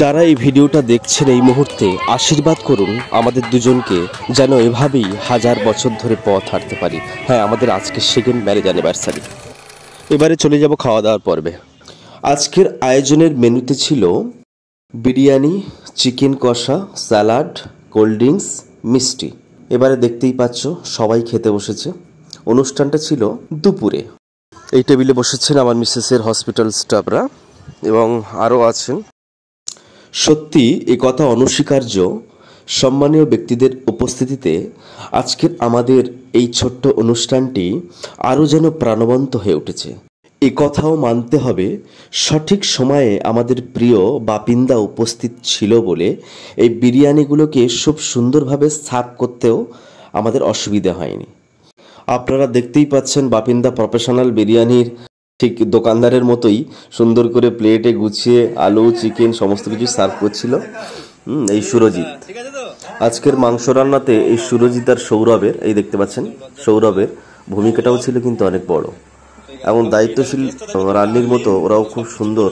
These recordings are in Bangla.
যারা এই ভিডিওটা দেখছেন এই মুহূর্তে আশীর্বাদ করুন আমাদের দুজনকে, যেন এভাবেই হাজার বছর ধরে পথ হাঁটতে পারি। হ্যাঁ, আমাদের আজকে সেকেন্ড ম্যারেজ অ্যানিভার্সারি। এবারে চলে যাব খাওয়া দাওয়ার পর্বে। আজকের আয়োজনের মেনুতে ছিল বিরিয়ানি, চিকেন কষা, স্যালাড, কোল্ড ড্রিঙ্কস, মিষ্টি। এবারে দেখতেই পাচ্ছ সবাই খেতে বসেছে। অনুষ্ঠানটা ছিল দুপুরে। এই টেবিলে বসেছেন আমার মিসেসের হসপিটাল স্টাফরা এবং আরও আছেন। সত্যি এ কথা অনস্বীকার্য, সম্মানীয় ব্যক্তিদের উপস্থিতিতে আজকের আমাদের এই ছোট্ট অনুষ্ঠানটি আরও যেন প্রাণবন্ত হয়ে উঠেছে। এ কথাও মানতে হবে, সঠিক সময়ে আমাদের প্রিয় বাপিন্দা উপস্থিত ছিল বলে এই বিরিয়ানিগুলোকে খুব সুন্দরভাবে সার্ভ করতেও আমাদের অসুবিধা হয়নি। আপনারা দেখতেই পাচ্ছেন বাপিন্দা প্রফেশনাল বিরিয়ানির ঠিক দোকানদারের মতোই সুন্দর করে প্লেটে গুছিয়ে আলু, চিকেন সমস্ত কিছু সার্ভ করছিল এই সুরজিৎ। আজকের মাংস রান্নাতে এই সুরজিৎ আর সৌরভের, এই দেখতে পাচ্ছেন সৌরভের ভূমিকাটাও ছিল কিন্তু অনেক বড়। এমন দায়িত্বশীল রান্নির মতো ওরাও খুব সুন্দর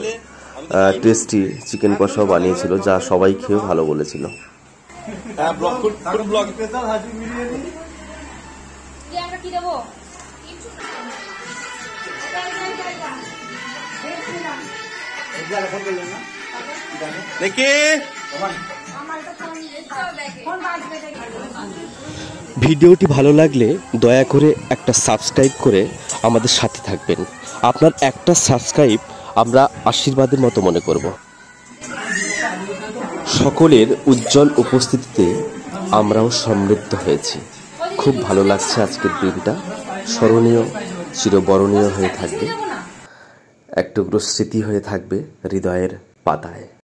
টেস্টি চিকেন কষাও বানিয়েছিল, যা সবাই খেয়েও ভালো বলেছিল। ভিডিওটি ভালো লাগলে দয়া করে একটা সাবস্ক্রাইব করে আমাদের সাথে থাকবেন। আপনার একটা সাবস্ক্রাইব আমরা আশীর্বাদের মতো মনে করব। সকলের উজ্জ্বল উপস্থিতিতে আমরাও সমৃদ্ধ হয়েছি। খুব ভালো লাগছে। আজকের দিনটা স্মরণীয়, চিরবরণীয় হয়ে থাকবে, এক টুকরো স্মৃতি হয়ে থাকবে হৃদয়ের পাতায়।